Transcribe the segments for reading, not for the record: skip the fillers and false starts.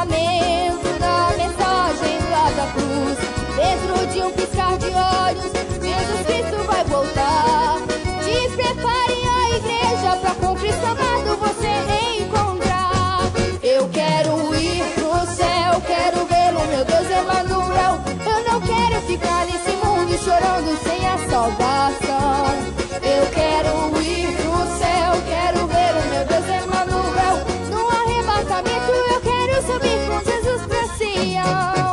cumprimento da mensagem lá da cruz. Dentro de um piscar de olhos, Jesus Cristo vai voltar. Te prepare a igreja pra cumprir chamado você encontrar. Eu quero ir pro céu, quero ver o meu Deus Emanuel. Eu não quero ficar nesse mundo chorando sem a salvação. Eu quero ir pro céu, quero ver o meu Deus Emanuel. No arrebatamento eu quero subir com Jesus pra Sião.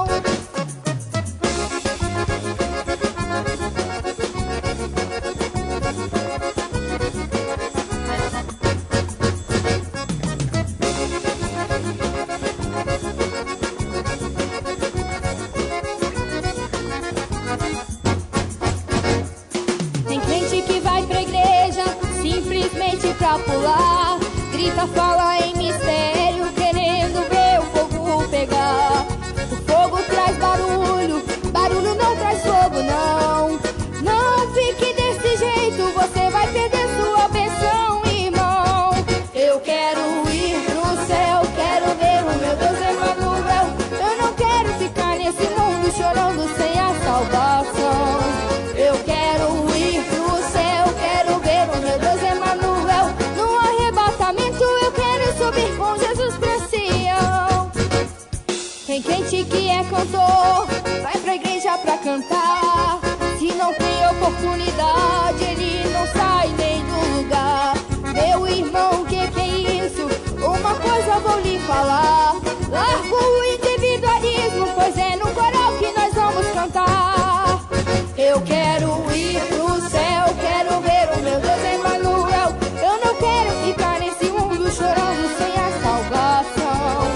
Pra pular, grita, fala em mistério, querendo ver o fogo pegar. O fogo traz barulho, barulho não traz fogo, não. Não fique desse jeito, você vai perder sua bênção, irmão. Eu quero ir pro céu, quero ver o meu Deus Emanuel. Eu não quero ficar nesse mundo chorando sem a salvação. Eu quero ir pro céu, quero ver o meu Deus Emanuel. Eu quero subir com Jesus pra Sião. Tem crente que é cantor, vai pra igreja pra cantar. Se não tem oportunidade, ele não sai nem do lugar. Meu irmão, que é isso? Uma coisa vou lhe falar. Larga o individualismo, pois é no coral que nós vamos cantar. Eu quero ir pro céu, quero ver o meu Deus Emanuel. Eu não quero ficar nesse mundo chorando sem a salvação.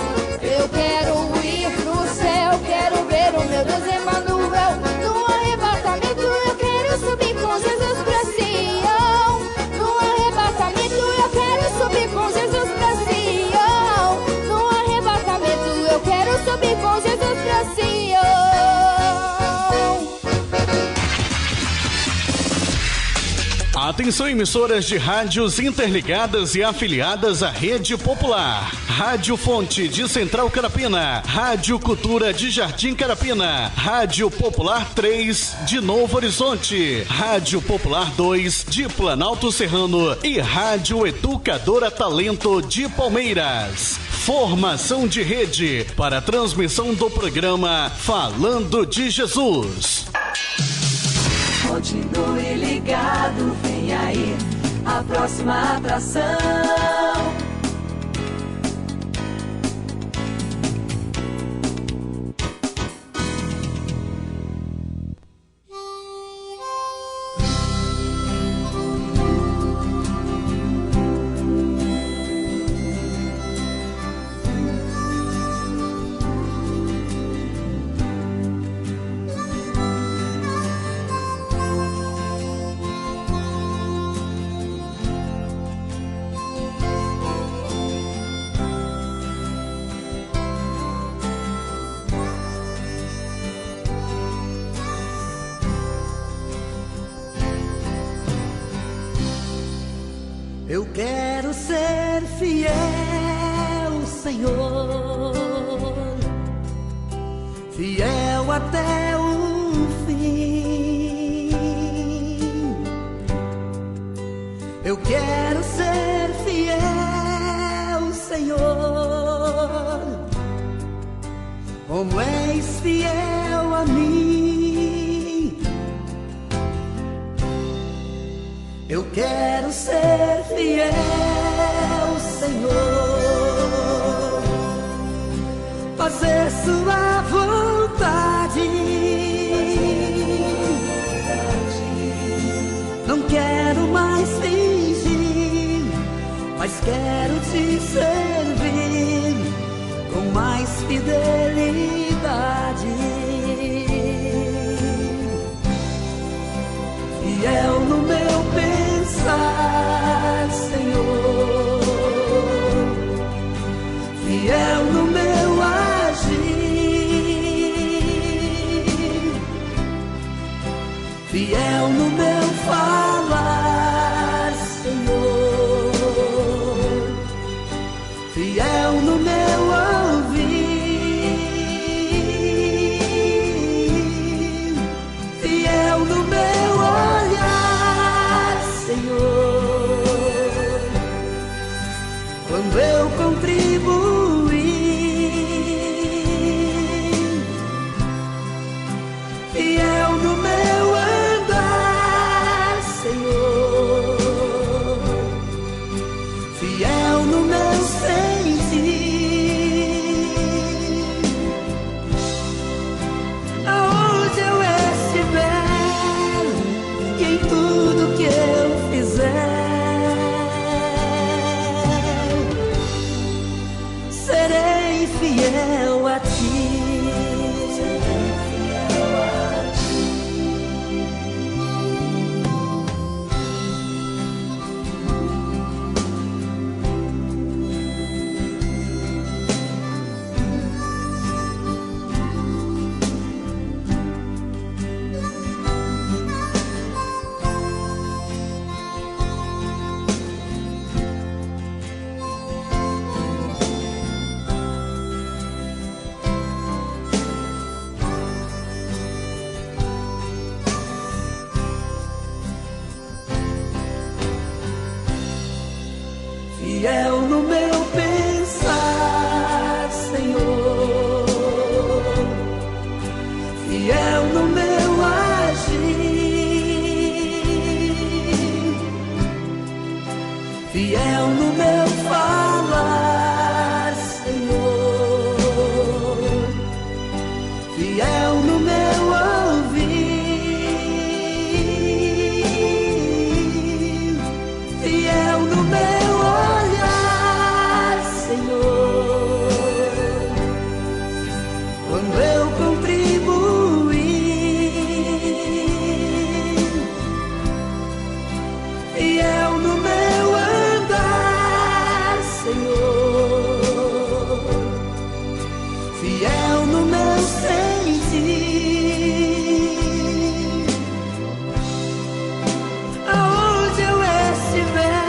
Eu quero ir pro céu, quero ver o meu Deus Emanuel. No arrebatamento eu quero subir com Jesus pra Sião. No arrebatamento eu quero subir com Jesus pra Sião. No arrebatamento eu quero subir com Jesus pra Sião. Atenção, emissoras de rádios interligadas e afiliadas à Rede Popular. Rádio Fonte de Central Carapina, Rádio Cultura de Jardim Carapina, Rádio Popular 3 de Novo Horizonte, Rádio Popular 2 de Planalto Serrano e Rádio Educadora Talento de Palmeiras. Formação de rede para a transmissão do programa Falando de Jesus. Continue ligado, vem aí a próxima atração. Eu quero ser fiel, Senhor, fiel até o fim. Eu quero ser fiel, Senhor, como és fiel a mim. Eu quero ser fiel, Senhor, fazer sua vontade. Não quero mais fingir, mas quero te servir com mais fidelidade. Fiel no meu pensar, Senhor, fiel no meu agir, fiel no meu falar, Senhor, fiel a ti. Fiel no meu pensar, Senhor, fiel no meu agir, fiel no meu falar, Senhor, fiel no meu ouvir, fiel no meu quando eu contribuir, fiel no meu andar, Senhor, fiel no meu sentir, aonde eu estiver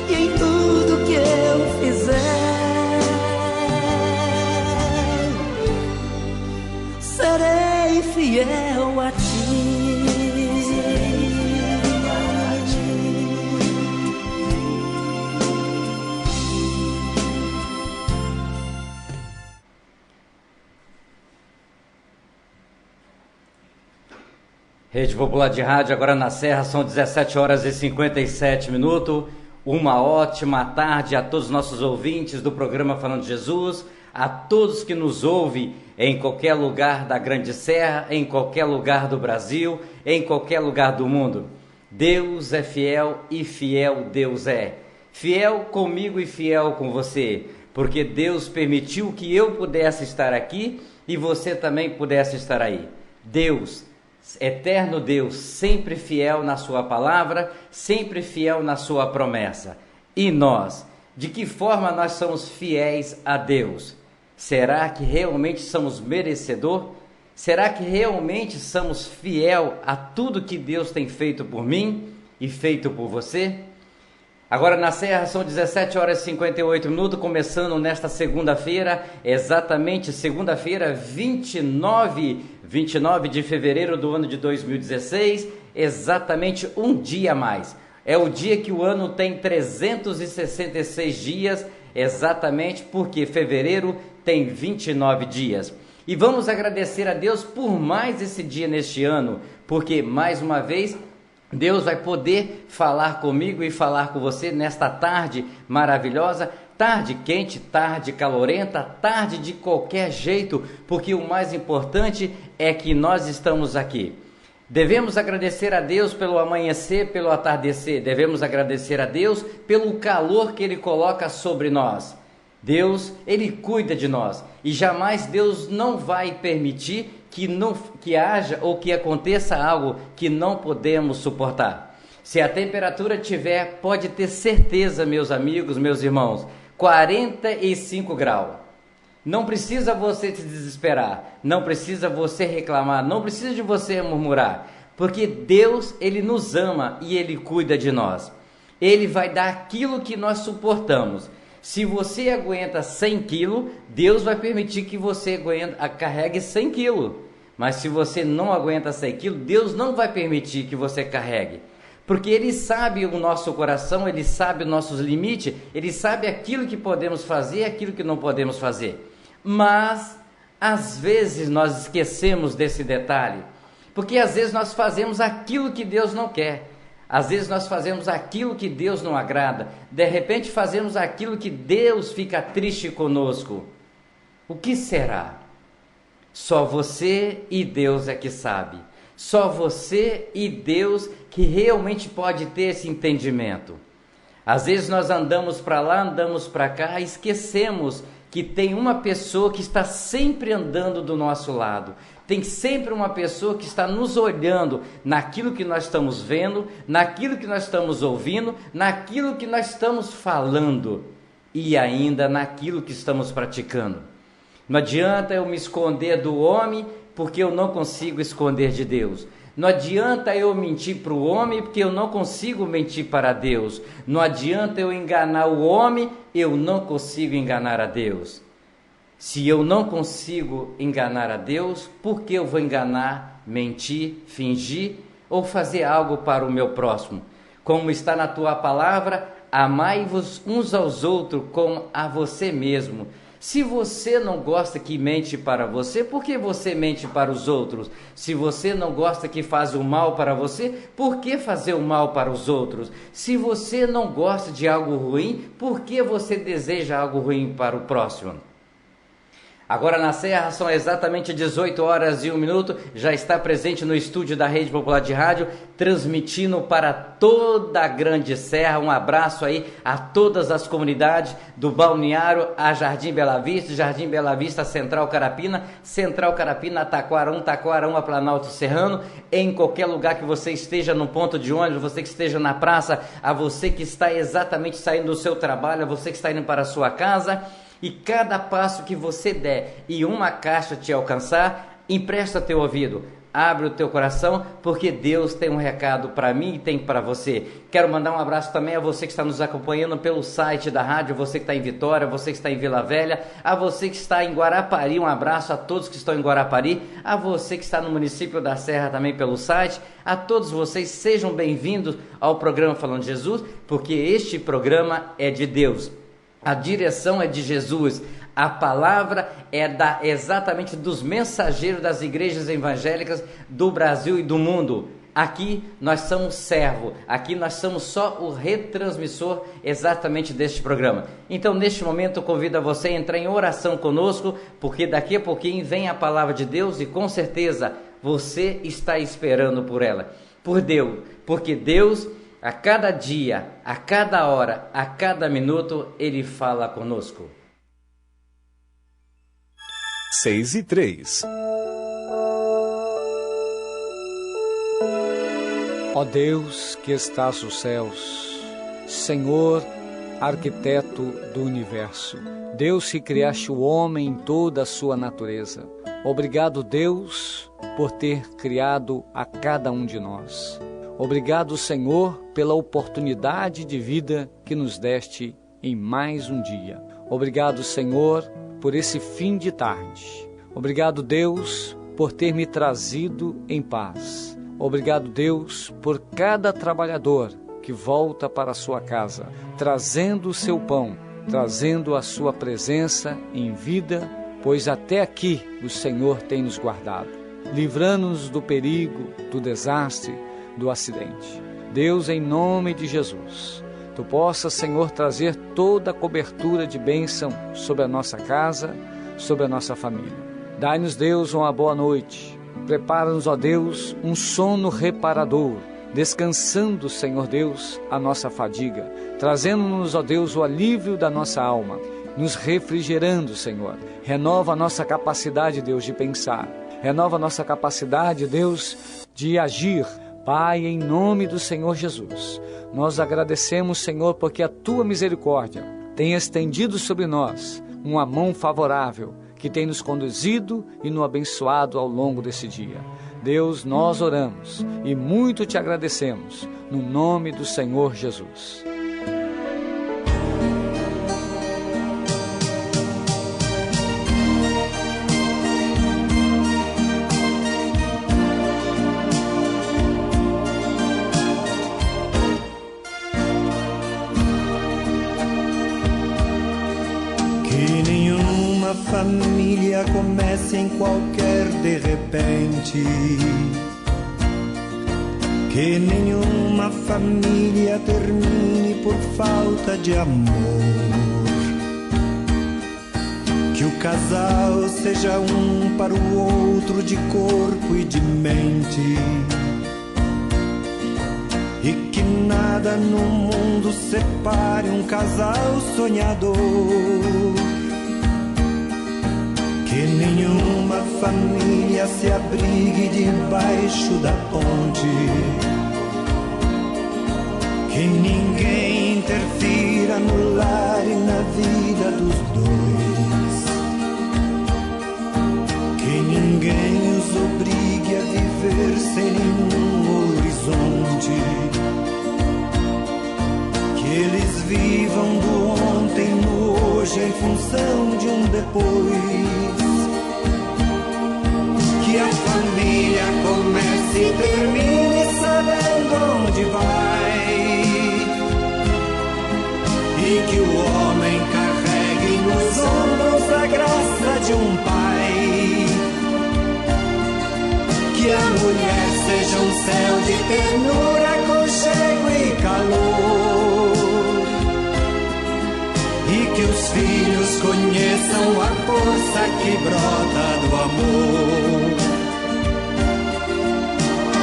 e em tudo que eu fizer, serei fiel a ti. Rede Popular de Rádio, agora na Serra, são 17 horas e 57 minutos. Uma ótima tarde a todos os nossos ouvintes do programa Falando de Jesus, a todos que nos ouvem em qualquer lugar da Grande Serra, em qualquer lugar do Brasil, em qualquer lugar do mundo. Deus é fiel e fiel Deus é. Fiel comigo e fiel com você, porque Deus permitiu que eu pudesse estar aqui e você também pudesse estar aí. Deus, eterno Deus, sempre fiel na sua palavra, sempre fiel na sua promessa. E nós, de que forma nós somos fiéis a Deus? Será que realmente somos merecedor? Será que realmente somos fiel a tudo que Deus tem feito por mim e feito por você? Agora na Serra são 17 horas e 58 minutos, começando nesta segunda-feira, exatamente segunda-feira, 29 de fevereiro do ano de 2016, exatamente um dia a mais. É o dia que o ano tem 366 dias, exatamente porque fevereiro tem 29 dias. E vamos agradecer a Deus por mais esse dia neste ano, porque mais uma vez Deus vai poder falar comigo e falar com você nesta tarde maravilhosa, tarde quente, tarde calorenta, tarde de qualquer jeito, porque o mais importante é que nós estamos aqui. Devemos agradecer a Deus pelo amanhecer, pelo atardecer, devemos agradecer a Deus pelo calor que Ele coloca sobre nós. Deus, Ele cuida de nós e jamais Deus não vai permitir que haja ou que aconteça algo que não podemos suportar. Se a temperatura tiver, pode ter certeza, meus amigos, meus irmãos, 45 graus. Não precisa você se desesperar, não precisa você reclamar, não precisa de você murmurar, porque Deus, Ele nos ama e Ele cuida de nós. Ele vai dar aquilo que nós suportamos. Se você aguenta 100 quilos, Deus vai permitir que você carregue 100 quilos. Mas se você não aguenta 100 quilos, Deus não vai permitir que você carregue. Porque Ele sabe o nosso coração, Ele sabe os nossos limites, Ele sabe aquilo que podemos fazer e aquilo que não podemos fazer. Mas, às vezes, nós esquecemos desse detalhe. Porque às vezes nós fazemos aquilo que Deus não quer. Às vezes nós fazemos aquilo que Deus não agrada. De repente fazemos aquilo que Deus fica triste conosco. O que será? Só você e Deus é que sabe. Só você e Deus que realmente pode ter esse entendimento. Às vezes nós andamos para lá, andamos para cá, esquecemos que tem uma pessoa que está sempre andando do nosso lado. Tem sempre uma pessoa que está nos olhando naquilo que nós estamos vendo, naquilo que nós estamos ouvindo, naquilo que nós estamos falando e ainda naquilo que estamos praticando. Não adianta eu me esconder do homem porque eu não consigo esconder de Deus. Não adianta eu mentir para o homem porque eu não consigo mentir para Deus. Não adianta eu enganar o homem, eu não consigo enganar a Deus. Se eu não consigo enganar a Deus, por que eu vou enganar, mentir, fingir ou fazer algo para o meu próximo? Como está na tua palavra, amai-vos uns aos outros como a você mesmo. Se você não gosta que mente para você, por que você mente para os outros? Se você não gosta que faz o mal para você, por que fazer o mal para os outros? Se você não gosta de algo ruim, por que você deseja algo ruim para o próximo? Agora na Serra são exatamente 18 horas e 1 minuto, já está presente no estúdio da Rede Popular de Rádio, transmitindo para toda a Grande Serra. Um abraço aí a todas as comunidades do Balneário a Jardim Bela Vista, Central Carapina, Taquarão, a Planalto Serrano, em qualquer lugar que você esteja no ponto de ônibus, você que esteja na praça, a você que está exatamente saindo do seu trabalho, a você que está indo para a sua casa. E cada passo que você der e uma caixa te alcançar, empresta teu ouvido, abre o teu coração, porque Deus tem um recado para mim e tem para você. Quero mandar um abraço também a você que está nos acompanhando pelo site da rádio, você que está em Vitória, você que está em Vila Velha, a você que está em Guarapari, um abraço a todos que estão em Guarapari, a você que está no município da Serra também pelo site, a todos vocês sejam bem-vindos ao programa Falando de Jesus, porque este programa é de Deus. A direção é de Jesus, a palavra é exatamente dos mensageiros das igrejas evangélicas do Brasil e do mundo. Aqui nós somos servo, aqui nós somos só o retransmissor exatamente deste programa. Então neste momento eu convido a você a entrar em oração conosco, porque daqui a pouquinho vem a palavra de Deus e com certeza você está esperando por ela, por Deus, porque Deus... A cada dia, a cada hora, a cada minuto, Ele fala conosco. 6:03. Ó Deus que estás nos céus, Senhor, arquiteto do universo, Deus que criaste o homem em toda a sua natureza. Obrigado, Deus, por ter criado a cada um de nós. Obrigado, Senhor, pela oportunidade de vida que nos deste em mais um dia. Obrigado, Senhor, por esse fim de tarde. Obrigado, Deus, por ter me trazido em paz. Obrigado, Deus, por cada trabalhador que volta para a sua casa, trazendo o seu pão, trazendo a sua presença em vida, pois até aqui o Senhor tem nos guardado, livrando-nos do perigo, do desastre, do acidente. Deus, em nome de Jesus, Tu possas, Senhor, trazer toda a cobertura de bênção sobre a nossa casa, sobre a nossa família. Dai-nos, Deus, uma boa noite. Prepara-nos, ó Deus, um sono reparador, descansando, Senhor Deus, a nossa fadiga, trazendo-nos, ó Deus, o alívio da nossa alma, nos refrigerando, Senhor. Renova a nossa capacidade, Deus, de pensar. Renova a nossa capacidade, Deus, de agir. Pai, em nome do Senhor Jesus, nós agradecemos, Senhor, porque a Tua misericórdia tem estendido sobre nós uma mão favorável que tem nos conduzido e nos abençoado ao longo desse dia. Deus, nós oramos e muito Te agradecemos, no nome do Senhor Jesus. Família comece em qualquer de repente, que nenhuma família termine por falta de amor, que o casal seja um para o outro de corpo e de mente, e que nada no mundo separe um casal sonhador. Que nenhuma família se abrigue debaixo da ponte, que ninguém interfira no lar e na vida dos dois, que ninguém os obrigue a viver sem nenhum horizonte, que eles vivam do ontem no hoje em função de um depois, que a família comece e termine sabendo onde vai, e que o homem carregue nos ombros a graça de um pai, que a mulher seja um céu de ternura, aconchego e calor, e que os filhos conheçam a força que brota do amor.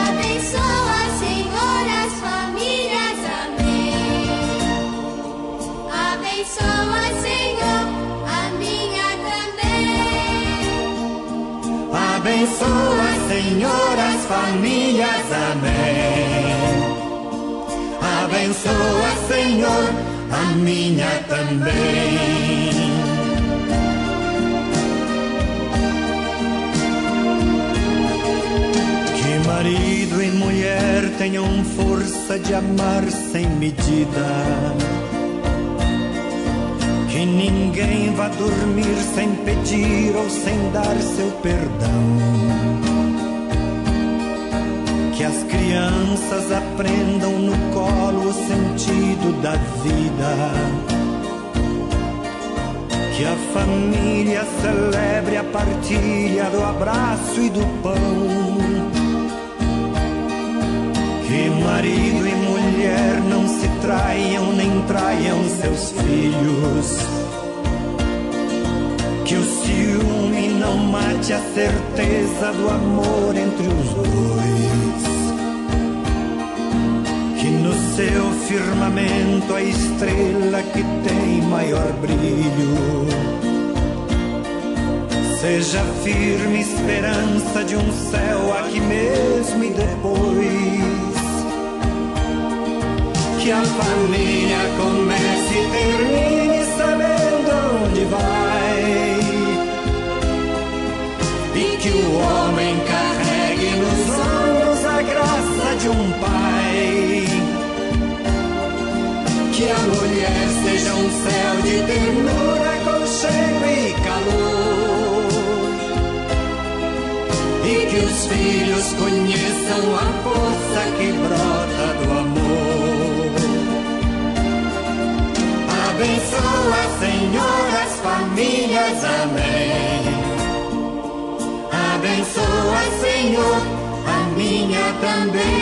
Abençoa, Senhor, as famílias, amém. Abençoa, Senhor, a minha também. Abençoa, Senhor, as famílias, amém. Abençoa, Senhor, a minha também. Que marido e mulher tenham força de amar sem medida, que ninguém vá dormir sem pedir ou sem dar seu perdão, que as crianças aprendam no colo o sentido da vida, que a família celebre a partilha do abraço e do pão, que marido e mulher não se traiam nem traiam seus filhos, que o ciúme não mate a certeza do amor entre os dois, que no seu firmamento a estrela que tem maior brilho seja firme esperança de um céu aqui mesmo e depois, que a família comece e termine sabendo onde vai, e que o homem carregue nos ombros a graça de um pai, que a mulher seja um céu de ternura, aconchego e calor, e que os filhos conheçam a força que brota do amor. Abençoa, Senhor, as famílias, amém. Abençoa, Senhor, a minha também.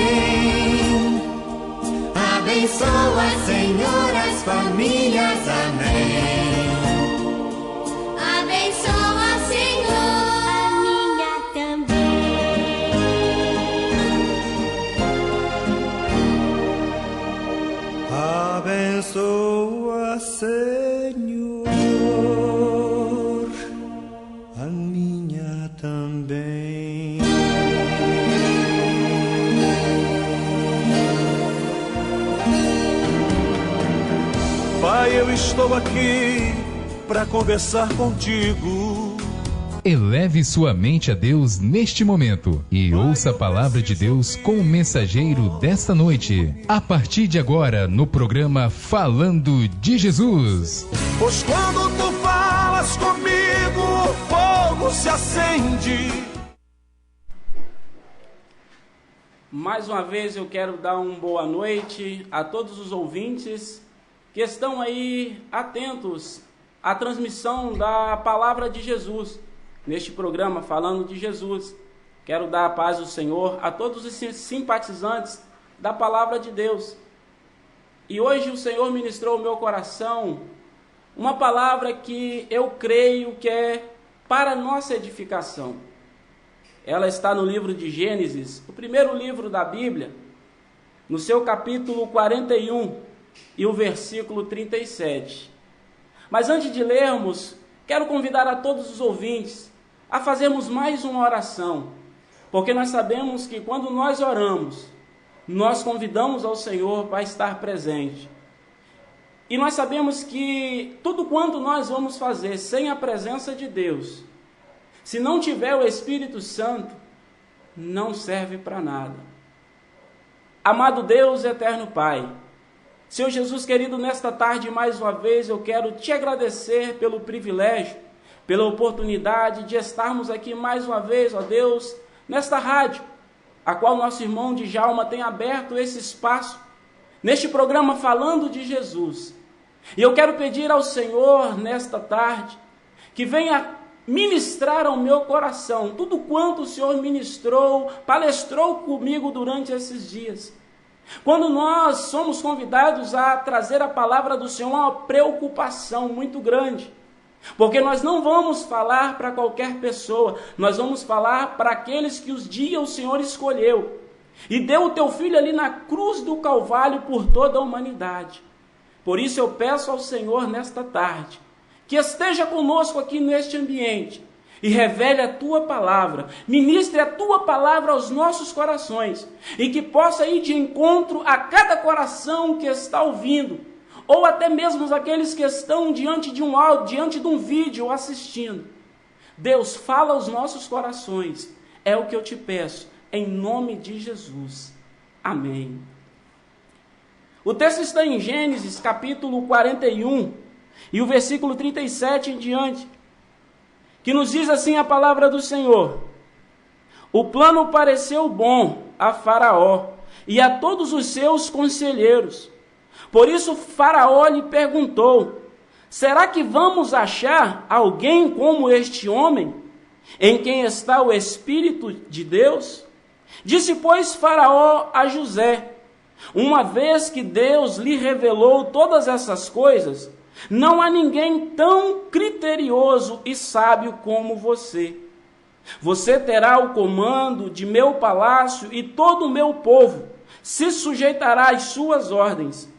Abençoa, Senhor, as famílias, amém. Abençoa, Senhor, a minha também. Abençoa, Senhor, a minha também. Pai, eu estou aqui para conversar contigo. Eleve sua mente a Deus neste momento e ouça a palavra de Deus com o mensageiro desta noite. A partir de agora, no programa Falando de Jesus. Pois quando tu falas comigo, o fogo se acende. Mais uma vez eu quero dar uma boa noite a todos os ouvintes que estão aí atentos à transmissão da palavra de Jesus. Neste programa, Falando de Jesus, quero dar a paz do Senhor a todos os simpatizantes da palavra de Deus. E hoje o Senhor ministrou ao meu coração uma palavra que eu creio que é para nossa edificação. Ela está no livro de Gênesis, o primeiro livro da Bíblia, no seu capítulo 41 e o versículo 37. Mas antes de lermos, quero convidar a todos os ouvintes a fazermos mais uma oração, porque nós sabemos que quando nós oramos, nós convidamos ao Senhor para estar presente. E nós sabemos que tudo quanto nós vamos fazer sem a presença de Deus, se não tiver o Espírito Santo, não serve para nada. Amado Deus, eterno Pai, Senhor Jesus querido, nesta tarde mais uma vez eu quero te agradecer pelo privilégio, pela oportunidade de estarmos aqui mais uma vez, ó Deus, nesta rádio, a qual nosso irmão Djalma tem aberto esse espaço, neste programa falando de Jesus. E eu quero pedir ao Senhor nesta tarde, que venha ministrar ao meu coração tudo quanto o Senhor ministrou, palestrou comigo durante esses dias. Quando nós somos convidados a trazer a palavra do Senhor, há uma preocupação muito grande, porque nós não vamos falar para qualquer pessoa, nós vamos falar para aqueles que os dias o Senhor escolheu, e deu o teu Filho ali na cruz do Calvário por toda a humanidade. Por isso eu peço ao Senhor nesta tarde, que esteja conosco aqui neste ambiente, e revele a tua palavra, ministre a tua palavra aos nossos corações, e que possa ir de encontro a cada coração que está ouvindo, ou até mesmo aqueles que estão diante de um áudio, diante de um vídeo assistindo. Deus, fala aos nossos corações, é o que eu te peço, em nome de Jesus. Amém. O texto está em Gênesis, capítulo 41, e o versículo 37 em diante, que nos diz assim a palavra do Senhor: o plano pareceu bom a Faraó e a todos os seus conselheiros. Por isso Faraó lhe perguntou: será que vamos achar alguém como este homem, em quem está o Espírito de Deus? Disse, pois, Faraó a José: uma vez que Deus lhe revelou todas essas coisas, não há ninguém tão criterioso e sábio como você. Você terá o comando de meu palácio e todo o meu povo se sujeitará às suas ordens.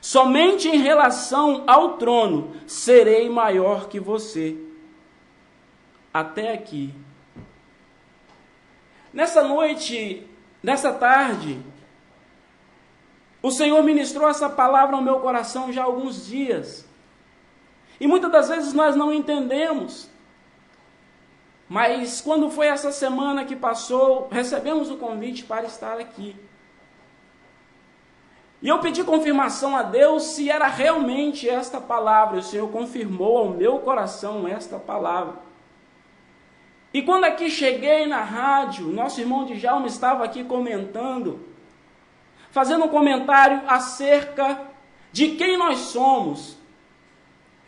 Somente em relação ao trono serei maior que você. Até aqui. Nessa noite, nessa tarde, o Senhor ministrou essa palavra ao meu coração já há alguns dias. E muitas das vezes nós não entendemos. Mas quando foi essa semana que passou, recebemos o convite para estar aqui. E eu pedi confirmação a Deus se era realmente esta palavra. O Senhor confirmou ao meu coração esta palavra. E quando aqui cheguei na rádio, nosso irmão Djalma estava aqui comentando, fazendo um comentário acerca de quem nós somos,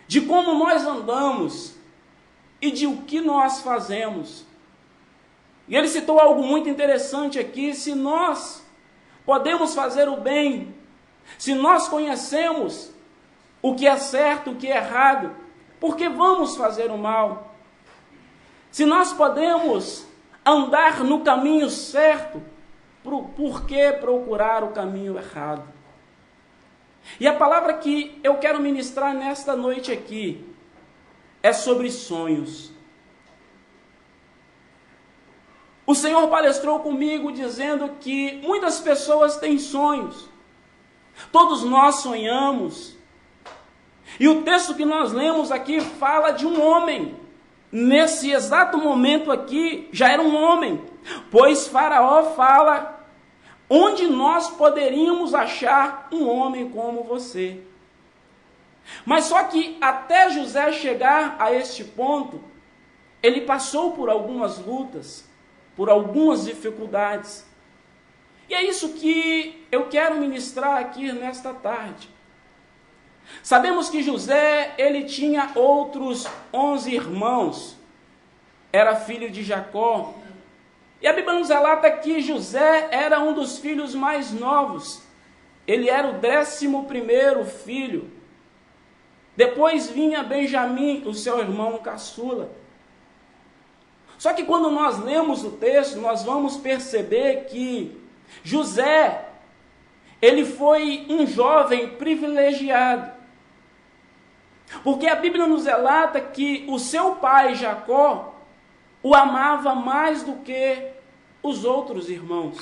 de como nós andamos e de o que nós fazemos. E ele citou algo muito interessante aqui: se nós podemos fazer o bem, se nós conhecemos o que é certo, o que é errado, por que vamos fazer o mal? Se nós podemos andar no caminho certo, por que procurar o caminho errado? E a palavra que eu quero ministrar nesta noite aqui é sobre sonhos. O Senhor palestrou comigo dizendo que muitas pessoas têm sonhos. Todos nós sonhamos. E o texto que nós lemos aqui fala de um homem. Nesse exato momento aqui, já era um homem. Pois Faraó fala: onde nós poderíamos achar um homem como você? Mas só que até José chegar a este ponto, ele passou por algumas lutas, por algumas dificuldades. E é isso que eu quero ministrar aqui nesta tarde. Sabemos que José, ele tinha outros 11 irmãos, era filho de Jacó. E a Bíblia nos relata que José era um dos filhos mais novos. Ele era o 11º filho. Depois vinha Benjamim, o seu irmão caçula. Só que quando nós lemos o texto, nós vamos perceber que José, ele foi um jovem privilegiado. Porque a Bíblia nos relata que o seu pai Jacó o amava mais do que os outros irmãos.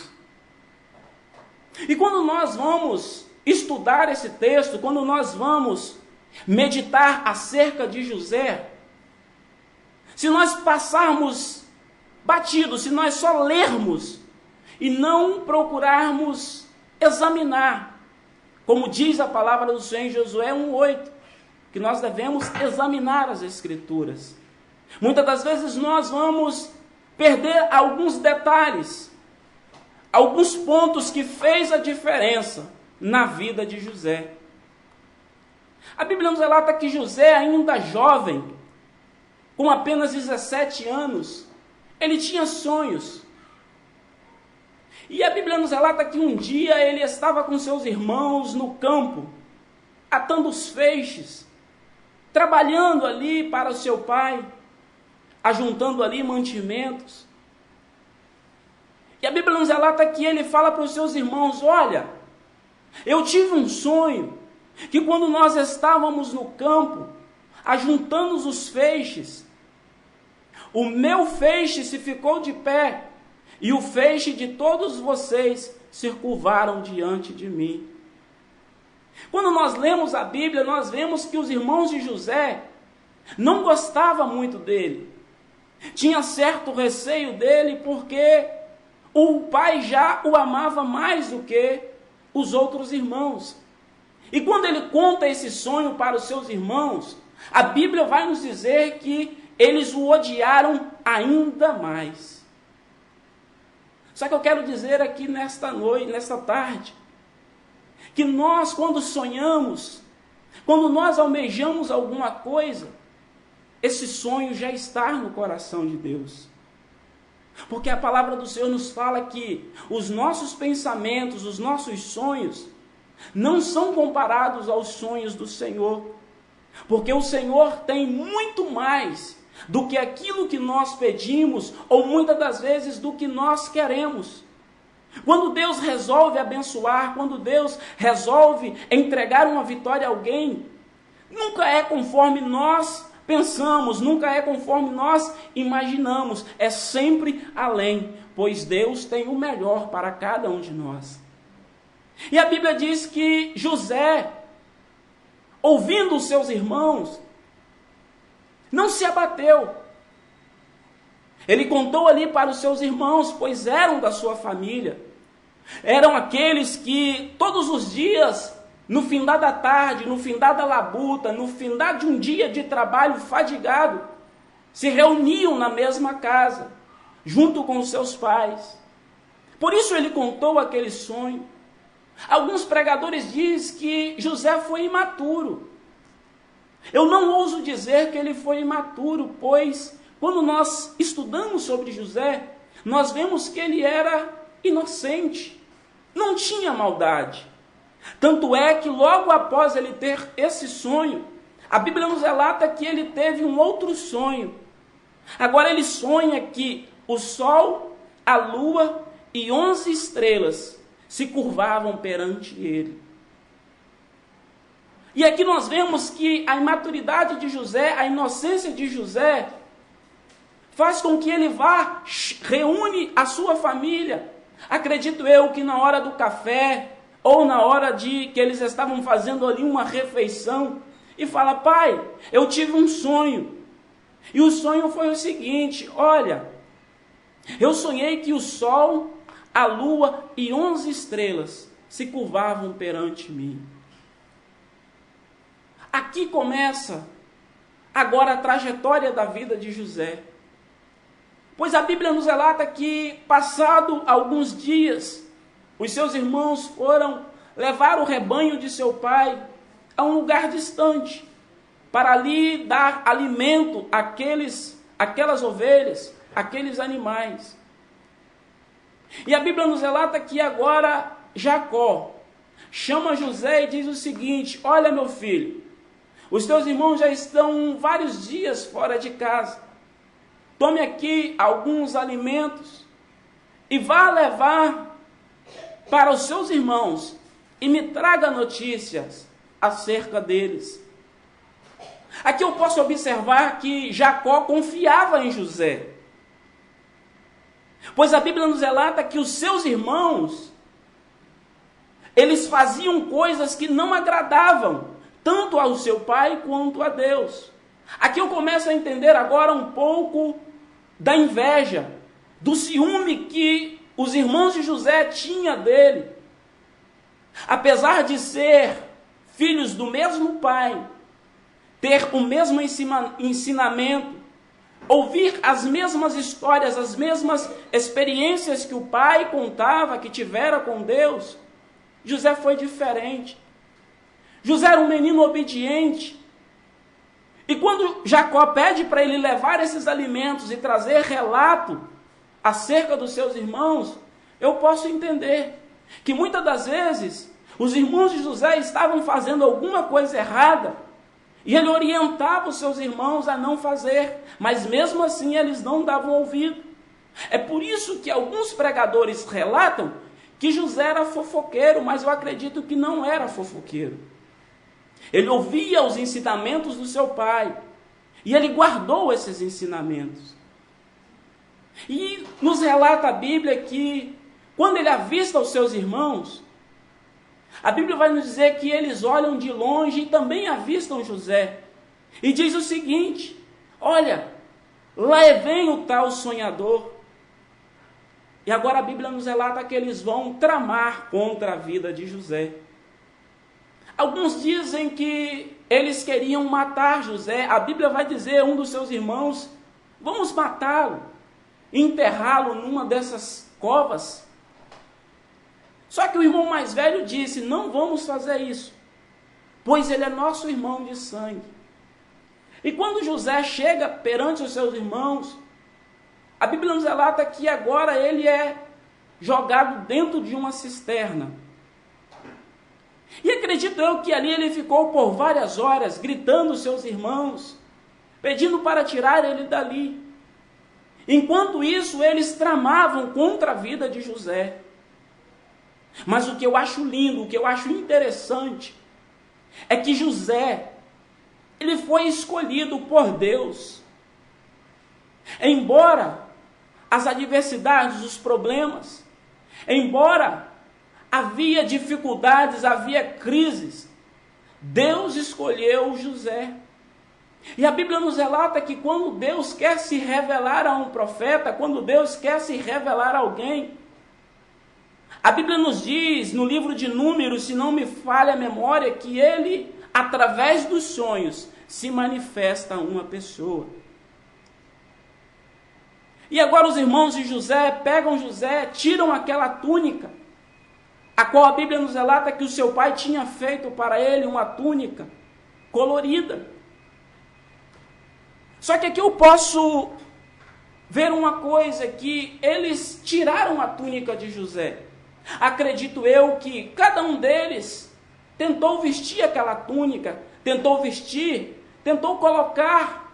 E quando nós vamos estudar esse texto, quando nós vamos meditar acerca de José, se nós passarmos batido, se nós só lermos e não procurarmos examinar, como diz a palavra do Senhor em Josué 1:8, que nós devemos examinar as Escrituras. Muitas das vezes nós vamos perder alguns detalhes, alguns pontos que fez a diferença na vida de José. A Bíblia nos relata que José, ainda jovem, com apenas 17 anos, ele tinha sonhos. E a Bíblia nos relata que um dia ele estava com seus irmãos no campo, atando os feixes, trabalhando ali para o seu pai, ajuntando ali mantimentos. E a Bíblia nos relata que ele fala para os seus irmãos: olha, eu tive um sonho, que quando nós estávamos no campo, ajuntando os feixes, o meu feixe se ficou de pé, e o feixe de todos vocês se curvaram diante de mim. Quando nós lemos a Bíblia, nós vemos que os irmãos de José não gostavam muito dele. Tinha certo receio dele, porque o pai já o amava mais do que os outros irmãos. E quando ele conta esse sonho para os seus irmãos, a Bíblia vai nos dizer que eles o odiaram ainda mais. Só que eu quero dizer aqui nesta noite, nesta tarde, que nós, quando sonhamos, quando nós almejamos alguma coisa, esse sonho já está no coração de Deus. Porque a palavra do Senhor nos fala que os nossos pensamentos, os nossos sonhos, não são comparados aos sonhos do Senhor. Porque o Senhor tem muito mais do que aquilo que nós pedimos, ou muitas das vezes do que nós queremos. Quando Deus resolve abençoar, quando Deus resolve entregar uma vitória a alguém, nunca é conforme nós pensamos, nunca é conforme nós imaginamos, é sempre além, pois Deus tem o melhor para cada um de nós. E a Bíblia diz que José, ouvindo os seus irmãos, não se abateu. Ele contou ali para os seus irmãos, pois eram da sua família. Eram aqueles que todos os dias, no findar da tarde, no findar da labuta, no findar de um dia de trabalho fadigado, se reuniam na mesma casa, junto com os seus pais. Por isso ele contou aquele sonho. Alguns pregadores dizem que José foi imaturo. Eu não ouso dizer que ele foi imaturo, pois quando nós estudamos sobre José, nós vemos que ele era inocente, não tinha maldade. Tanto é que logo após ele ter esse sonho, a Bíblia nos relata que ele teve um outro sonho. Agora ele sonha que o sol, a lua e 11 estrelas se curvavam perante ele. E aqui nós vemos que a imaturidade de José, a inocência de José, faz com que ele vá, reúne a sua família. Acredito eu que na hora do café, ou na hora de que eles estavam fazendo ali uma refeição, e fala: pai, eu tive um sonho. E o sonho foi o seguinte: olha, eu sonhei que o sol, a lua e 11 estrelas se curvavam perante mim. Aqui começa agora a trajetória da vida de José. Pois a Bíblia nos relata que, passado alguns dias, os seus irmãos foram levar o rebanho de seu pai a um lugar distante, para ali dar alimento àquelas ovelhas, àqueles animais. E a Bíblia nos relata que agora Jacó chama José e diz o seguinte: olha, meu filho, os teus irmãos já estão vários dias fora de casa. Tome aqui alguns alimentos e vá levar para os seus irmãos e me traga notícias acerca deles. Aqui eu posso observar que Jacó confiava em José. Pois a Bíblia nos relata que os seus irmãos, eles faziam coisas que não agradavam tanto ao seu pai quanto a Deus. Aqui eu começo a entender agora um pouco da inveja, do ciúme que os irmãos de José tinham dele. Apesar de ser filhos do mesmo pai, ter o mesmo ensinamento, ouvir as mesmas histórias, as mesmas experiências que o pai contava, que tivera com Deus, José foi diferente. José era um menino obediente. E quando Jacó pede para ele levar esses alimentos e trazer relato acerca dos seus irmãos, eu posso entender que muitas das vezes os irmãos de José estavam fazendo alguma coisa errada e ele orientava os seus irmãos a não fazer, mas mesmo assim eles não davam ouvido. É por isso que alguns pregadores relatam que José era fofoqueiro, mas eu acredito que não era fofoqueiro. Ele ouvia os ensinamentos do seu pai e ele guardou esses ensinamentos. E nos relata a Bíblia que quando ele avista os seus irmãos, a Bíblia vai nos dizer que eles olham de longe e também avistam José. E diz o seguinte: olha, lá vem o tal sonhador. E agora a Bíblia nos relata que eles vão tramar contra a vida de José. Alguns dizem que eles queriam matar José. A Bíblia vai dizer, um dos seus irmãos, vamos matá-lo, enterrá-lo numa dessas covas. Só que o irmão mais velho disse, não vamos fazer isso, pois ele é nosso irmão de sangue. E quando José chega perante os seus irmãos, a Bíblia nos relata que agora ele é jogado dentro de uma cisterna. E acredito eu que ali ele ficou por várias horas, gritando aos seus irmãos, pedindo para tirar ele dali. Enquanto isso, eles tramavam contra a vida de José. Mas o que eu acho lindo, o que eu acho interessante, é que José, ele foi escolhido por Deus. Embora as adversidades, os problemas, embora havia dificuldades, havia crises, Deus escolheu José. E a Bíblia nos relata que quando Deus quer se revelar a um profeta, quando Deus quer se revelar a alguém, a Bíblia nos diz, no livro de Números, se não me falha a memória, que ele, através dos sonhos, se manifesta a uma pessoa. E agora os irmãos de José pegam José, tiram aquela túnica, a qual a Bíblia nos relata que o seu pai tinha feito para ele uma túnica colorida. Só que aqui eu posso ver uma coisa, que eles tiraram a túnica de José. Acredito eu que cada um deles tentou vestir aquela túnica, tentou vestir, tentou colocar,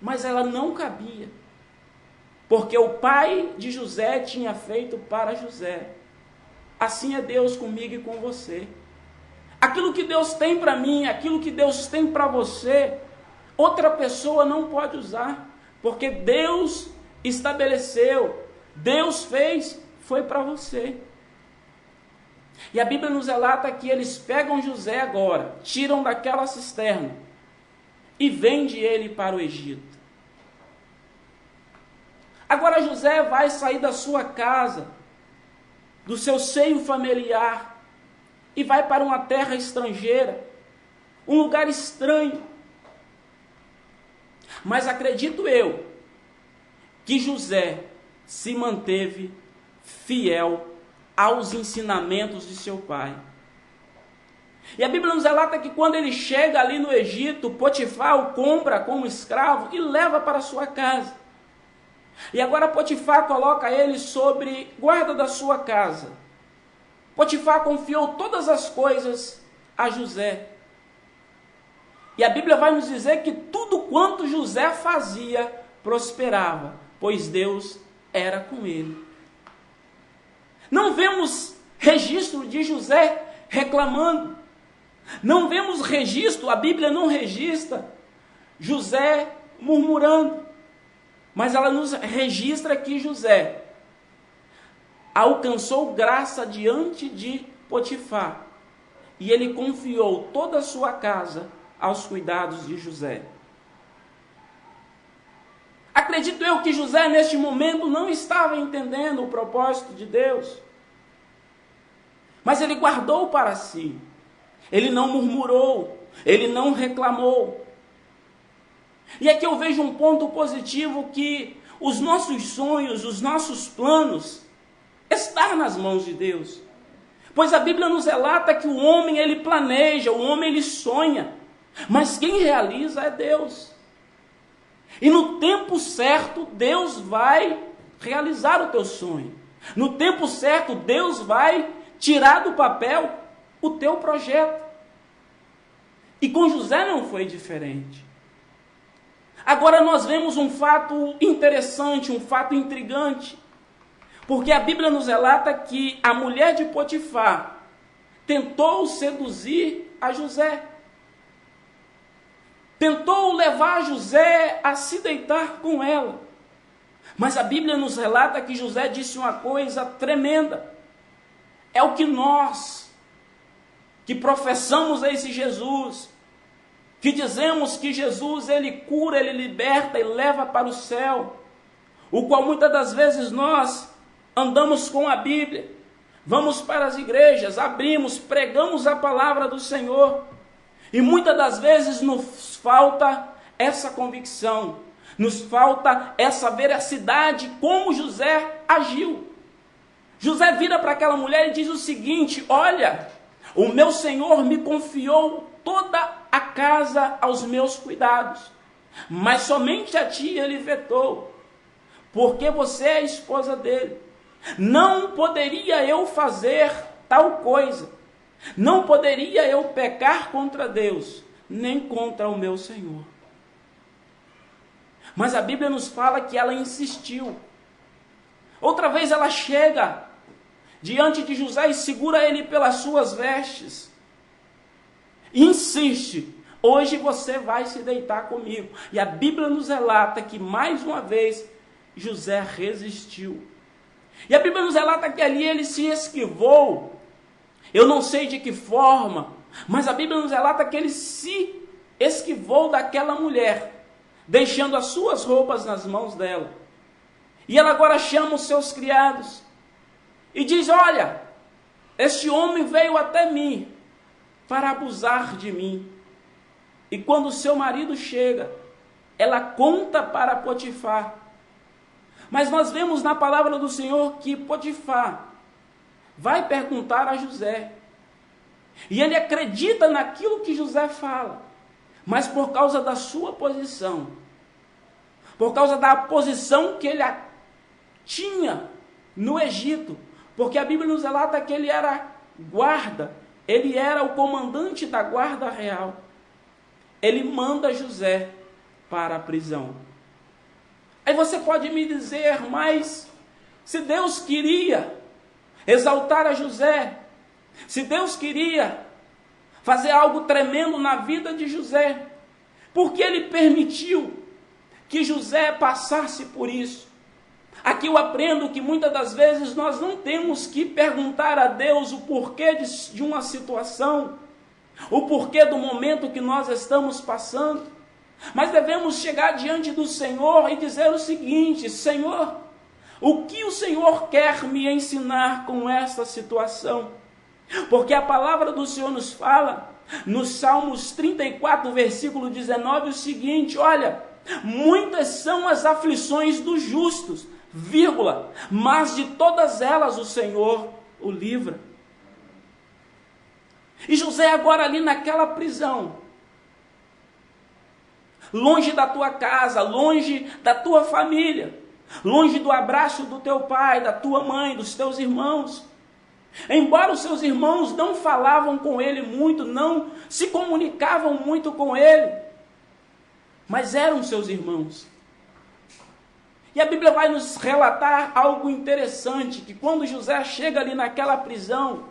mas ela não cabia, porque o pai de José tinha feito para José. Assim é Deus comigo e com você. Aquilo que Deus tem para mim, aquilo que Deus tem para você, outra pessoa não pode usar, porque Deus estabeleceu, Deus fez, foi para você. E a Bíblia nos relata que eles pegam José agora, tiram daquela cisterna e vendem ele para o Egito. Agora José vai sair da sua casa, do seu seio familiar, e vai para uma terra estrangeira, um lugar estranho. Mas acredito eu que José se manteve fiel aos ensinamentos de seu pai. E a Bíblia nos relata que quando ele chega ali no Egito, Potifar o compra como escravo e leva para sua casa. E agora Potifar coloca ele sobre guarda da sua casa. Potifar confiou todas as coisas a José. E a Bíblia vai nos dizer que tudo quanto José fazia prosperava, pois Deus era com ele. Não vemos registro de José reclamando. Não vemos registro, a Bíblia não registra José murmurando. Mas ela nos registra que José alcançou graça diante de Potifar. E ele confiou toda a sua casa aos cuidados de José. Acredito eu que José, neste momento, não estava entendendo o propósito de Deus. Mas ele guardou para si. Ele não murmurou. Ele não reclamou. E aqui eu vejo um ponto positivo, que os nossos sonhos, os nossos planos, estão nas mãos de Deus. Pois a Bíblia nos relata que o homem, ele planeja, o homem, ele sonha. Mas quem realiza é Deus. E no tempo certo, Deus vai realizar o teu sonho. No tempo certo, Deus vai tirar do papel o teu projeto. E com José não foi diferente. Agora nós vemos um fato interessante, um fato intrigante. Porque a Bíblia nos relata que a mulher de Potifar tentou seduzir a José. Tentou levar José a se deitar com ela. Mas a Bíblia nos relata que José disse uma coisa tremenda. É o que nós, que professamos esse Jesus, que dizemos que Jesus, ele cura, ele liberta e leva para o céu, o qual muitas das vezes nós andamos com a Bíblia, vamos para as igrejas, abrimos, pregamos a palavra do Senhor, e muitas das vezes nos falta essa convicção, nos falta essa veracidade, como José agiu. José vira para aquela mulher e diz o seguinte: olha, o meu Senhor me confiou toda a casa aos meus cuidados, mas somente a ti ele vetou, porque você é a esposa dele. Não poderia eu fazer tal coisa, não poderia eu pecar contra Deus, nem contra o meu Senhor. Mas a Bíblia nos fala que ela insistiu. Outra vez ela chega diante de José e segura ele pelas suas vestes. Insiste: hoje você vai se deitar comigo. E a Bíblia nos relata que mais uma vez José resistiu. E a Bíblia nos relata que ali ele se esquivou. Eu não sei de que forma, mas a Bíblia nos relata que ele se esquivou daquela mulher, deixando as suas roupas nas mãos dela. E ela agora chama os seus criados e diz: olha, este homem veio até mim para abusar de mim. E quando o seu marido chega, ela conta para Potifar. Mas nós vemos na palavra do Senhor que Potifar vai perguntar a José. E ele acredita naquilo que José fala. Mas por causa da sua posição, por causa da posição que ele tinha no Egito, porque a Bíblia nos relata que ele era guarda, ele era o comandante da guarda real. Ele manda José para a prisão. Aí você pode me dizer: mas se Deus queria exaltar a José, se Deus queria fazer algo tremendo na vida de José, por que ele permitiu que José passasse por isso? Aqui eu aprendo que muitas das vezes nós não temos que perguntar a Deus o porquê de uma situação, o porquê do momento que nós estamos passando, mas devemos chegar diante do Senhor e dizer o seguinte: Senhor, o que o Senhor quer me ensinar com esta situação? Porque a palavra do Senhor nos fala, nos Salmos 34, versículo 19, o seguinte: olha, muitas são as aflições dos justos, vírgula, mas de todas elas o Senhor o livra. E José agora ali naquela prisão, longe da tua casa, longe da tua família, longe do abraço do teu pai, da tua mãe, dos teus irmãos. Embora os seus irmãos não falavam com ele muito, não se comunicavam muito com ele, mas eram seus irmãos. E a Bíblia vai nos relatar algo interessante, que quando José chega ali naquela prisão,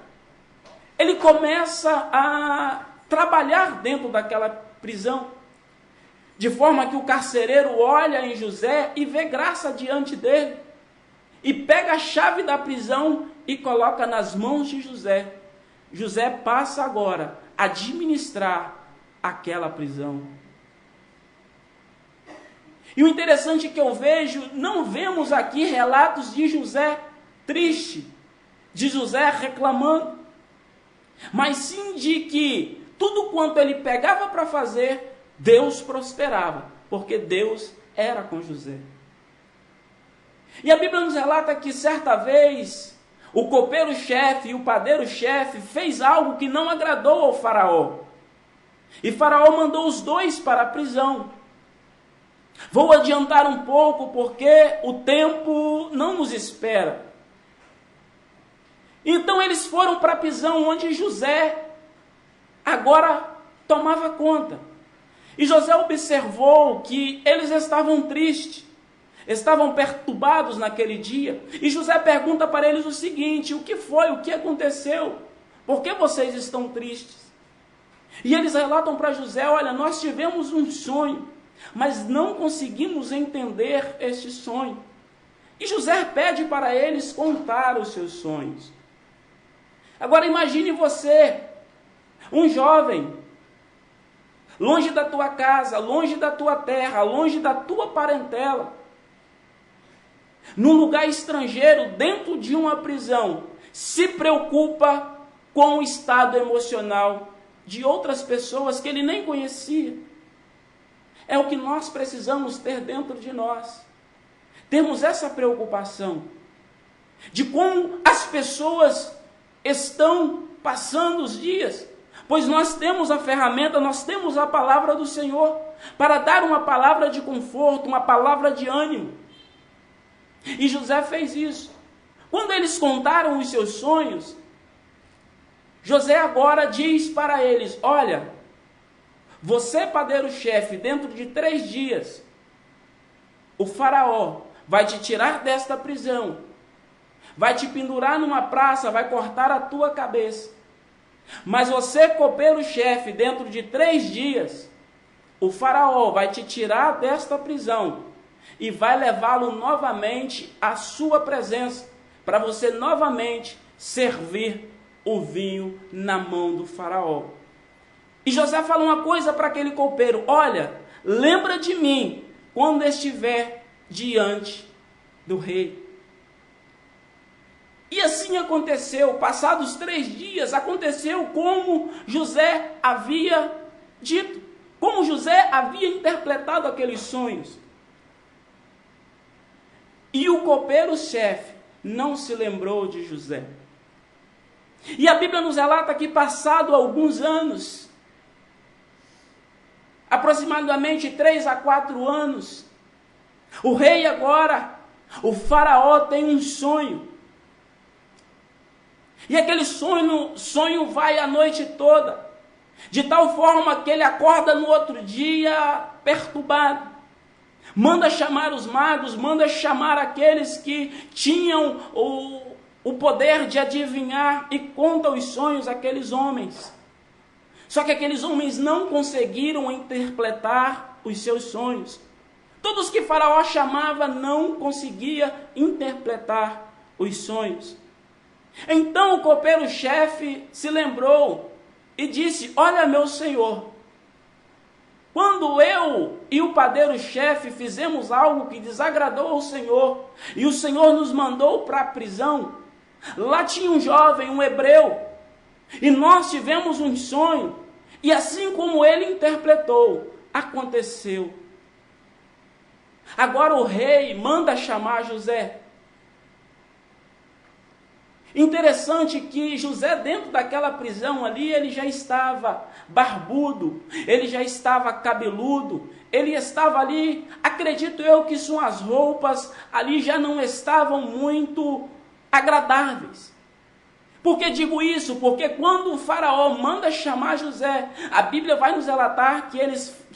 ele começa a trabalhar dentro daquela prisão. de forma que o carcereiro olha em José e vê graça diante dele, e pega a chave da prisão e coloca nas mãos de José. José passa agora a administrar aquela prisão. E o interessante que eu vejo, não vemos aqui relatos de José triste, de José reclamando, mas sim de que tudo quanto ele pegava para fazer, Deus prosperava, porque Deus era com José. E a Bíblia nos relata que certa vez o copeiro-chefe e o padeiro-chefe fez algo que não agradou ao faraó. E faraó mandou os dois para a prisão. Vou adiantar um pouco porque o tempo não nos espera. Então eles foram para a prisão onde José agora tomava conta. E José observou que eles estavam tristes, estavam perturbados naquele dia. E José pergunta para eles o seguinte: o que foi? O que aconteceu? Por que vocês estão tristes? E eles relatam para José: olha, nós tivemos um sonho, mas não conseguimos entender este sonho. E José pede para eles contar os seus sonhos. Agora imagine você, um jovem, longe da tua casa, longe da tua terra, longe da tua parentela, num lugar estrangeiro, dentro de uma prisão, se preocupa com o estado emocional de outras pessoas que ele nem conhecia. É o que nós precisamos ter dentro de nós. Temos essa preocupação de como as pessoas estão passando os dias, pois nós temos a ferramenta, nós temos a palavra do Senhor para dar uma palavra de conforto, uma palavra de ânimo. E José fez isso. Quando eles contaram os seus sonhos, José agora diz para eles: olha, você, padeiro-chefe, dentro de 3 dias, o faraó vai te tirar desta prisão, vai te pendurar numa praça, vai cortar a tua cabeça. Mas você, copeiro-chefe, dentro de 3 dias, o faraó vai te tirar desta prisão e vai levá-lo novamente à sua presença, para você novamente servir o vinho na mão do faraó. E José fala uma coisa para aquele copeiro: olha, lembra de mim quando estiver diante do rei. E assim aconteceu. Passados 3 dias, aconteceu como José havia dito, como José havia interpretado aqueles sonhos. E o copeiro-chefe não se lembrou de José. E a Bíblia nos relata que, passado alguns anos, aproximadamente 3 a 4 anos, o rei agora, o faraó, tem um sonho. E aquele sonho vai a noite toda, de tal forma que ele acorda no outro dia perturbado. Manda chamar os magos, manda chamar aqueles que tinham o poder de adivinhar, e conta os sonhos àqueles homens. Só que aqueles homens não conseguiram interpretar os seus sonhos. Todos que Faraó chamava não conseguia interpretar os sonhos. Então o copeiro-chefe se lembrou e disse: olha, meu senhor, quando eu e o padeiro-chefe fizemos algo que desagradou ao Senhor, e o Senhor nos mandou para a prisão, lá tinha um jovem, um hebreu, e nós tivemos um sonho, e assim como ele interpretou, aconteceu. Agora o rei manda chamar José. Interessante que José, dentro daquela prisão ali, ele já estava barbudo, ele já estava cabeludo, ele estava ali, acredito eu que suas roupas ali já não estavam muito agradáveis. Por que digo isso? Porque quando o faraó manda chamar José, a Bíblia vai nos relatar que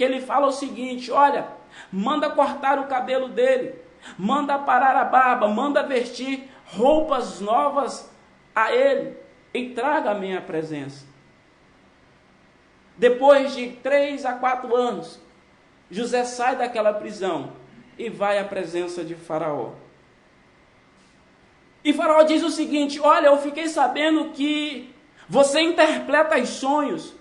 ele fala o seguinte: olha, manda cortar o cabelo dele, manda parar a barba, manda vestir roupas novas a ele e traga a minha presença. Depois de 3 a 4 anos, José sai daquela prisão e vai à presença de Faraó. E Faraó diz o seguinte: olha, eu fiquei sabendo que você interpreta os sonhos.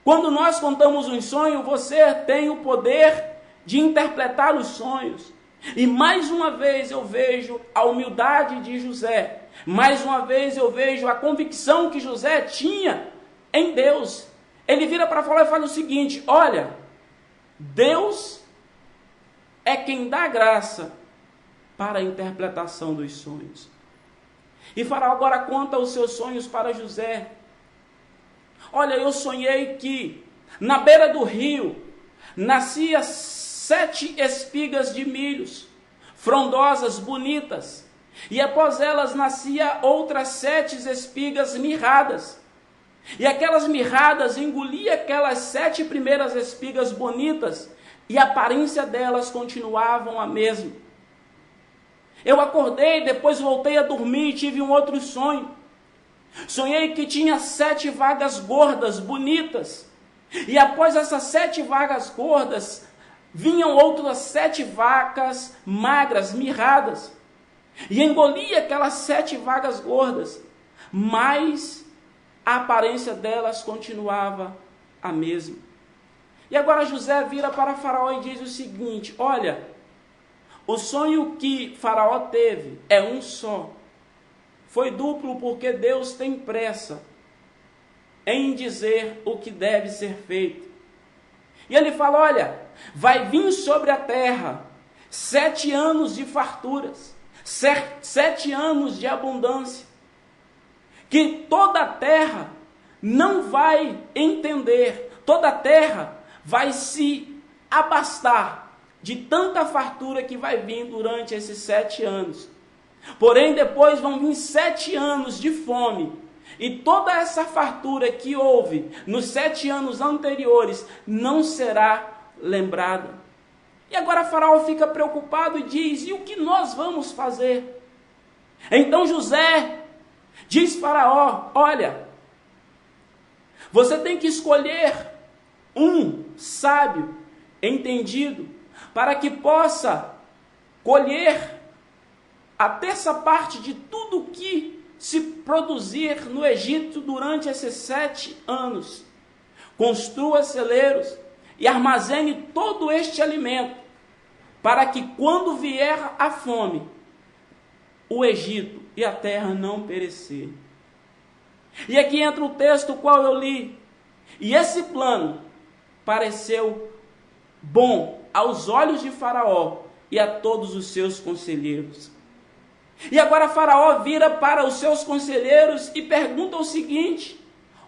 Quando nós contamos um sonho, você tem o poder de interpretar os sonhos. E mais uma vez eu vejo a humildade de José. Mais uma vez eu vejo a convicção que José tinha em Deus. Ele vira para Faraó e fala o seguinte: olha, Deus é quem dá graça para a interpretação dos sonhos. E Faraó agora conta os seus sonhos para José. Olha, eu sonhei que na beira do rio nascia 7 espigas de milhos, frondosas, bonitas, e após elas nascia outras 7 espigas mirradas. E aquelas mirradas engoliam aquelas 7 primeiras espigas bonitas, e a aparência delas continuavam a mesma. Eu acordei, depois voltei a dormir e tive um outro sonho. Sonhei que tinha 7 vagas gordas, bonitas. E após essas 7 vagas gordas, vinham outras 7 vacas magras, mirradas. E engolia aquelas 7 vagas gordas. Mas a aparência delas continuava a mesma. E agora José vira para Faraó e diz o seguinte: olha, o sonho que Faraó teve é um só. Foi duplo porque Deus tem pressa em dizer o que deve ser feito. E ele fala: olha, vai vir sobre a terra 7 anos de farturas, 7 anos de abundância, que toda a terra não vai entender, toda a terra vai se abastar de tanta fartura que vai vir durante esses 7 anos. Porém, depois vão vir 7 anos de fome, e toda essa fartura que houve nos 7 anos anteriores não será lembrada. E agora Faraó fica preocupado e diz: e o que nós vamos fazer? Então José diz: Faraó, olha, você tem que escolher um sábio, entendido, para que possa colher a 1/3 parte de tudo que se produzir no Egito durante esses 7 anos. Construa celeiros e armazene todo este alimento, para que quando vier a fome, o Egito e a terra não perecer. E aqui entra o texto qual eu li. E esse plano pareceu bom aos olhos de Faraó e a todos os seus conselheiros. E agora Faraó vira para os seus conselheiros e pergunta o seguinte: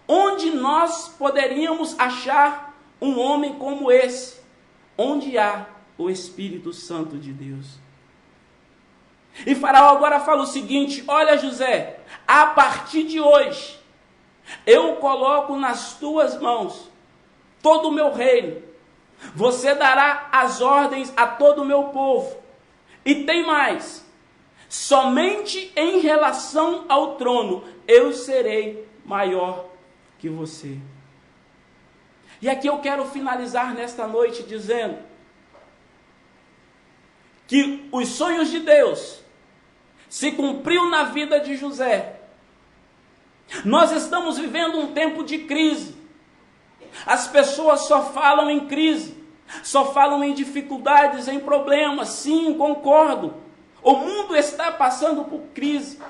onde nós poderíamos achar um homem como esse? Onde há o Espírito Santo de Deus? E Faraó agora fala o seguinte: olha, José, a partir de hoje, eu coloco nas tuas mãos todo o meu reino. Você dará as ordens a todo o meu povo. E tem mais: somente em relação ao trono eu serei maior que você. E aqui eu quero finalizar nesta noite dizendo que os sonhos de Deus se cumpriu na vida de José. Nós estamos vivendo um tempo de crise. As pessoas só falam em crise, só falam em dificuldades, em problemas. Sim, concordo. O mundo está passando por crise,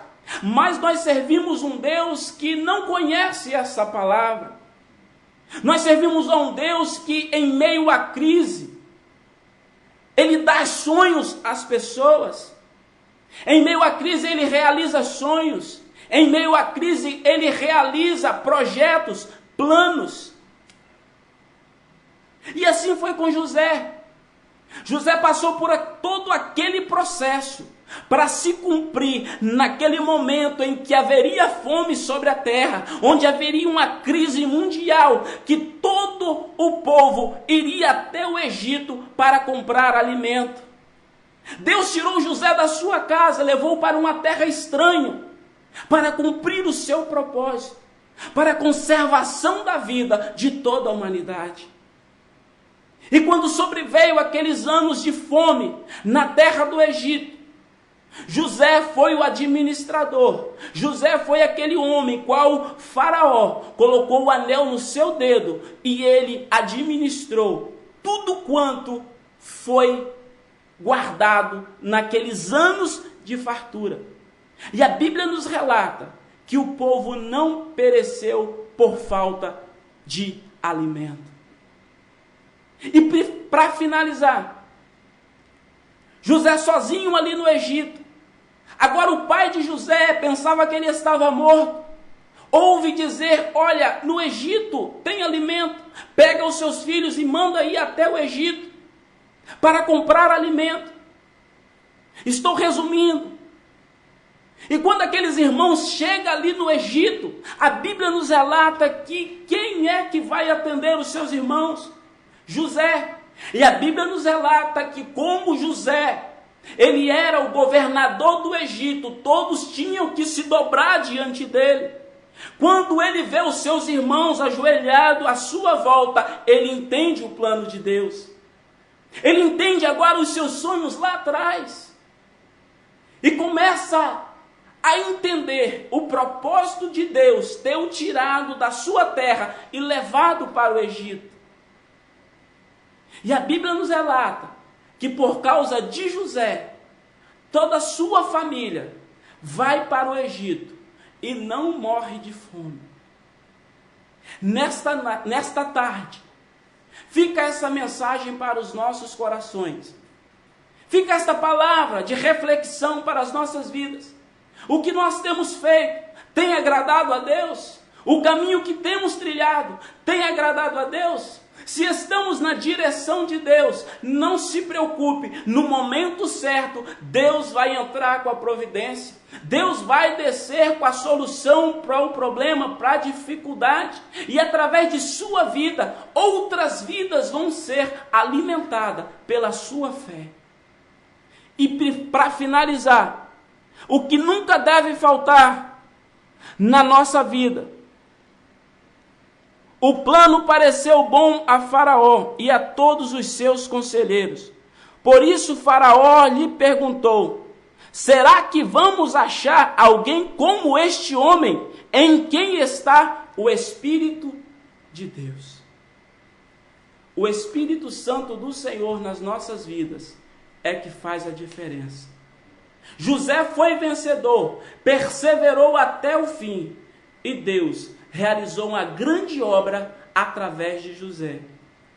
mas nós servimos um Deus que não conhece essa palavra. Nós servimos a um Deus que, em meio à crise, Ele dá sonhos às pessoas. Em meio à crise, Ele realiza sonhos. Em meio à crise, Ele realiza projetos, planos. E assim foi com José. José passou por todo aquele processo para se cumprir naquele momento em que haveria fome sobre a terra, onde haveria uma crise mundial, que todo o povo iria até o Egito para comprar alimento. Deus tirou José da sua casa, levou para uma terra estranha, para cumprir o seu propósito, para a conservação da vida de toda a humanidade. E quando sobreveio aqueles anos de fome na terra do Egito, José foi o administrador. José foi aquele homem qual Faraó colocou o anel no seu dedo e ele administrou tudo quanto foi guardado naqueles anos de fartura. E a Bíblia nos relata que o povo não pereceu por falta de alimento. E para finalizar, José sozinho ali no Egito. Agora o pai de José pensava que ele estava morto. Ouve dizer, olha, no Egito tem alimento. Pega os seus filhos e manda ir até o Egito para comprar alimento. Estou resumindo. E quando aqueles irmãos chegam ali no Egito, a Bíblia nos relata que quem é que vai atender os seus irmãos? José. E a Bíblia nos relata que como José, ele era o governador do Egito, todos tinham que se dobrar diante dele. Quando ele vê os seus irmãos ajoelhados à sua volta, ele entende o plano de Deus. Ele entende agora os seus sonhos lá atrás. E começa a entender o propósito de Deus ter o tirado da sua terra e levado para o Egito. E a Bíblia nos relata que por causa de José, toda a sua família vai para o Egito e não morre de fome. Nesta tarde, fica essa mensagem para os nossos corações. Fica esta palavra de reflexão para as nossas vidas. O que nós temos feito tem agradado a Deus? O caminho que temos trilhado tem agradado a Deus? Se estamos na direção de Deus, não se preocupe, no momento certo, Deus vai entrar com a providência. Deus vai descer com a solução para o problema, para a dificuldade. E através de sua vida, outras vidas vão ser alimentadas pela sua fé. E para finalizar, o que nunca deve faltar na nossa vida. O plano pareceu bom a Faraó e a todos os seus conselheiros. Por isso Faraó lhe perguntou: será que vamos achar alguém como este homem, em quem está o Espírito de Deus? O Espírito Santo do Senhor nas nossas vidas é que faz a diferença. José foi vencedor, perseverou até o fim, e Deus realizou uma grande obra através de José.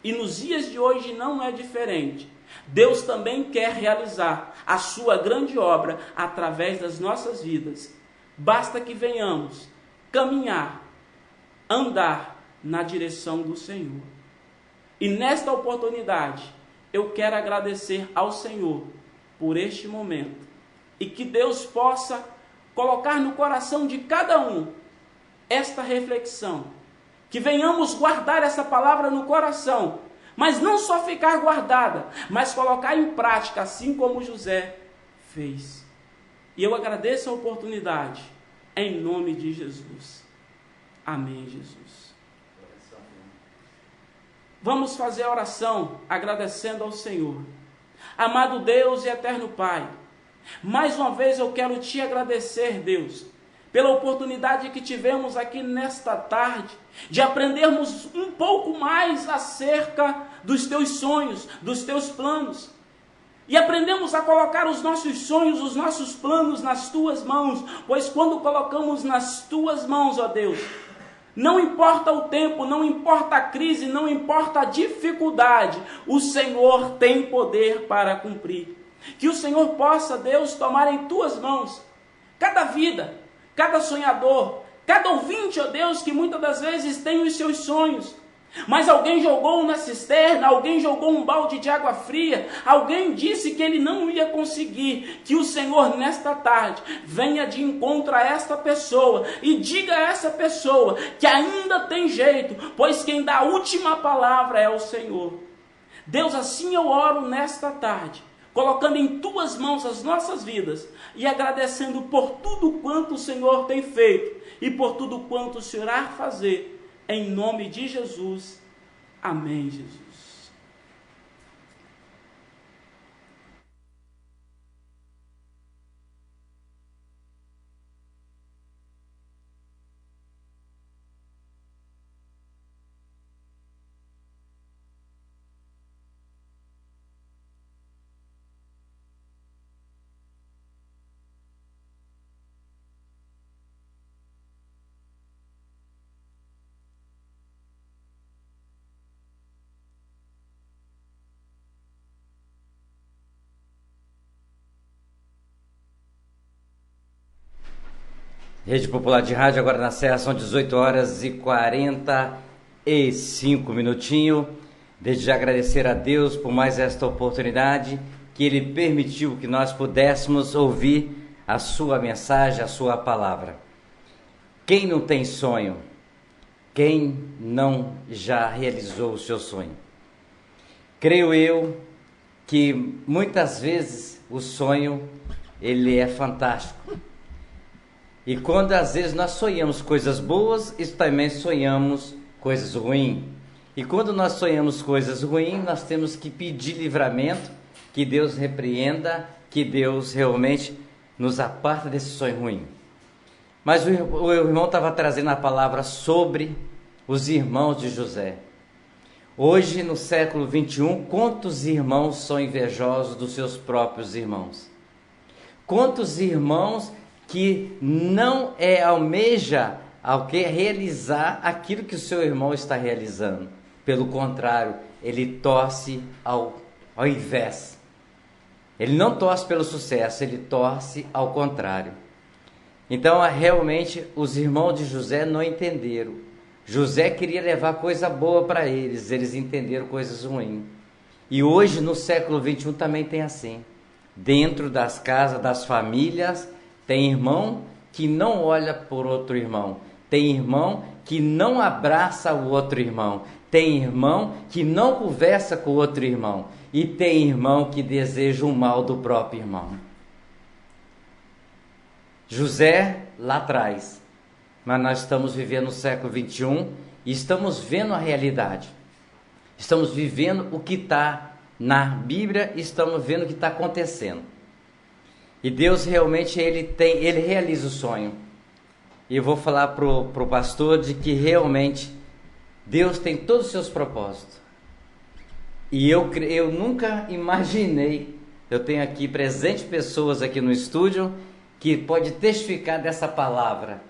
E nos dias de hoje não é diferente. Deus também quer realizar a sua grande obra através das nossas vidas. Basta que venhamos caminhar, andar na direção do Senhor. E nesta oportunidade, eu quero agradecer ao Senhor por este momento. E que Deus possa colocar no coração de cada um esta reflexão, que venhamos guardar essa palavra no coração, mas não só ficar guardada, mas colocar em prática, assim como José fez. E eu agradeço a oportunidade, em nome de Jesus. Amém, Jesus. Vamos fazer a oração agradecendo ao Senhor. Amado Deus e eterno Pai, mais uma vez eu quero te agradecer, Deus, pela oportunidade que tivemos aqui nesta tarde, de aprendermos um pouco mais acerca dos teus sonhos, dos teus planos. E aprendemos a colocar os nossos sonhos, os nossos planos nas tuas mãos, pois quando colocamos nas tuas mãos, ó Deus, não importa o tempo, não importa a crise, não importa a dificuldade, o Senhor tem poder para cumprir. Que o Senhor possa, Deus, tomar em tuas mãos cada vida, cada sonhador, cada ouvinte, ó Deus, que muitas das vezes tem os seus sonhos, mas alguém jogou na cisterna, alguém jogou um balde de água fria, alguém disse que ele não ia conseguir. Que o Senhor nesta tarde venha de encontro a esta pessoa e diga a essa pessoa que ainda tem jeito, pois quem dá a última palavra é o Senhor. Deus, assim eu oro nesta tarde, colocando em tuas mãos as nossas vidas e agradecendo por tudo quanto o Senhor tem feito e por tudo quanto o Senhor irá fazer, em nome de Jesus. Amém, Jesus. Rede Popular de Rádio, agora na Serra, são 18 horas e 45 minutinhos. Desde já agradecer a Deus por mais esta oportunidade, que Ele permitiu que nós pudéssemos ouvir a sua mensagem, a sua palavra. Quem não tem sonho? Quem não já realizou o seu sonho? Creio eu que muitas vezes o sonho, ele é fantástico. E quando às vezes nós sonhamos coisas boas, e também sonhamos coisas ruins. E quando nós sonhamos coisas ruins, nós temos que pedir livramento, que Deus repreenda, que Deus realmente nos aparta desse sonho ruim. Mas o irmão estava trazendo a palavra sobre os irmãos de José. Hoje, no século 21, quantos irmãos são invejosos dos seus próprios irmãos? Quantos irmãos que não almeja realizar aquilo que o seu irmão está realizando? Pelo contrário, ele torce ao invés. Ele não torce pelo sucesso, ele torce ao contrário. Então, realmente, os irmãos de José não entenderam. José queria levar coisa boa para eles, eles entenderam coisas ruins. E hoje, no século 21, também tem assim. Dentro das casas, das famílias, tem irmão que não olha por outro irmão. Tem irmão que não abraça o outro irmão. Tem irmão que não conversa com o outro irmão. E tem irmão que deseja o mal do próprio irmão. José, lá atrás. Mas nós estamos vivendo no século 21 e estamos vendo a realidade. Estamos vivendo o que está na Bíblia e estamos vendo o que está acontecendo. E Deus realmente, Ele realiza o sonho. E eu vou falar para o pastor de que realmente Deus tem todos os seus propósitos. E eu nunca imaginei, eu tenho aqui presente pessoas aqui no estúdio que pode testificar dessa palavra.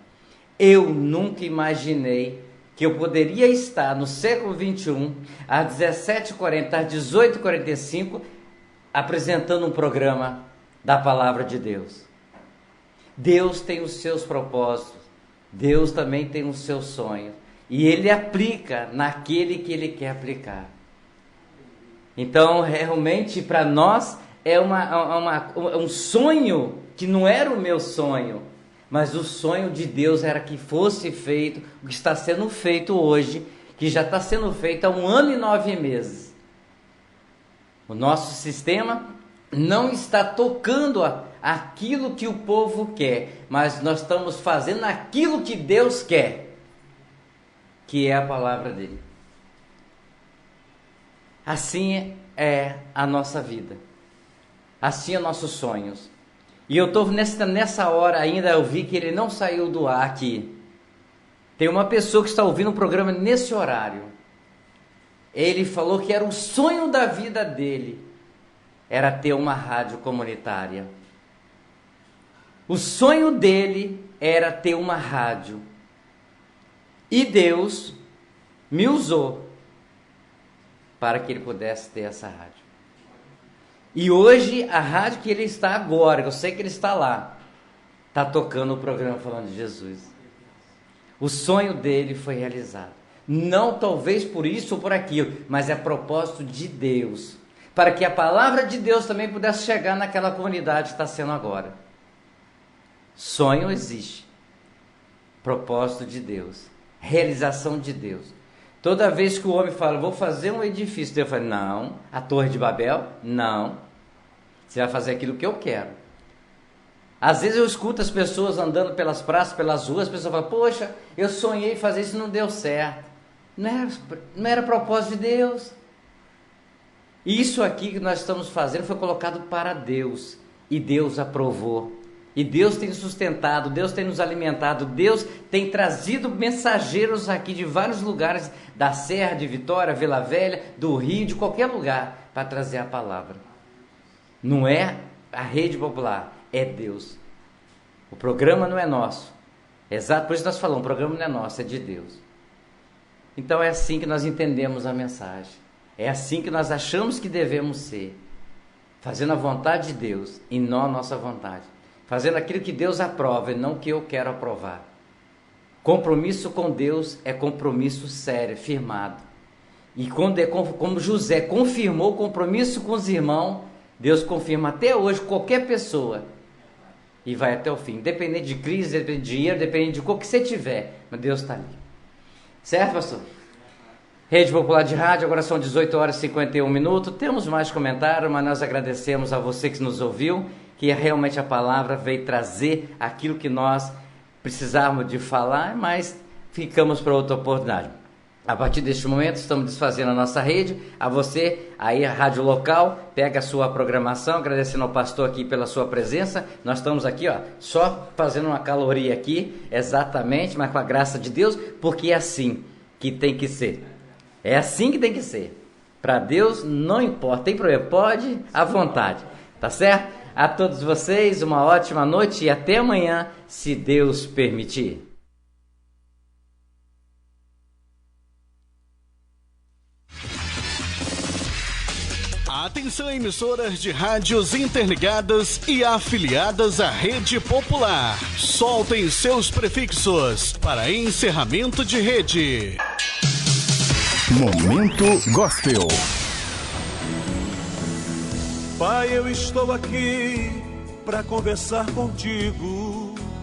Eu nunca imaginei que eu poderia estar no século 21, às 17h40, às 18h45, apresentando um programa da palavra de Deus. Deus tem os seus propósitos, Deus também tem os seus sonhos, e Ele aplica naquele que Ele quer aplicar. Então, realmente, para nós, é um sonho que não era o meu sonho, mas o sonho de Deus era que fosse feito o que está sendo feito hoje, que já está sendo feito há 1 ano e 9 meses. O nosso sistema não está tocando aquilo que o povo quer, mas nós estamos fazendo aquilo que Deus quer, que é a palavra dele. Assim é a nossa vida, assim é nossos sonhos. E eu estou nessa hora ainda, eu vi que ele não saiu do ar aqui. Tem uma pessoa que está ouvindo o programa nesse horário. Ele falou que era o sonho da vida dele, era ter uma rádio comunitária. O sonho dele era ter uma rádio. E Deus me usou para que ele pudesse ter essa rádio. E hoje, a rádio que ele está agora, eu sei que ele está lá, está tocando o programa Falando de Jesus. O sonho dele foi realizado. Não talvez por isso ou por aquilo, mas é propósito de Deus. Para que a palavra de Deus também pudesse chegar naquela comunidade que está sendo agora. Sonho existe. Propósito de Deus. Realização de Deus. Toda vez que o homem fala, vou fazer um edifício, Deus fala, não. A Torre de Babel? Não. Você vai fazer aquilo que eu quero. Às vezes eu escuto as pessoas andando pelas praças, pelas ruas, as pessoas falam, poxa, eu sonhei fazer isso e não deu certo. Não era propósito de Deus. Isso aqui que nós estamos fazendo foi colocado para Deus. E Deus aprovou. E Deus tem sustentado, Deus tem nos alimentado, Deus tem trazido mensageiros aqui de vários lugares, da Serra, de Vitória, Vila Velha, do Rio, de qualquer lugar, para trazer a palavra. Não é a Rede Popular, é Deus. O programa não é nosso. Exato, por isso nós falamos, o programa não é nosso, é de Deus. Então é assim que nós entendemos a mensagem. É assim que nós achamos que devemos ser. Fazendo a vontade de Deus e não a nossa vontade. fazendo aquilo que Deus aprova e não o que eu quero aprovar. Compromisso com Deus é compromisso sério, firmado. E quando como José confirmou o compromisso com os irmãos, Deus confirma até hoje qualquer pessoa e vai até o fim. Dependendo de crise, dependendo de dinheiro, dependendo de qual que você tiver, mas Deus está ali. Certo, pastor? Rede Popular de Rádio, agora são 18 horas e 51 minutos. Temos mais comentários, mas nós agradecemos a você que nos ouviu, que realmente a palavra veio trazer aquilo que nós precisávamos de falar, mas ficamos para outra oportunidade. A partir deste momento, estamos desfazendo a nossa rede. A você, aí a rádio local, pega a sua programação, agradecendo ao pastor aqui pela sua presença. Nós estamos aqui, ó, só fazendo uma caloria aqui, exatamente, mas com a graça de Deus, porque é assim que tem que ser. É assim que tem que ser. Para Deus não importa, tem problema, pode à vontade, tá certo? A todos vocês, uma ótima noite e até amanhã, se Deus permitir. Atenção, emissoras de rádios interligadas e afiliadas à Rede Popular. Soltem seus prefixos para encerramento de rede. Momento Gospel. Pai, eu estou aqui para conversar contigo.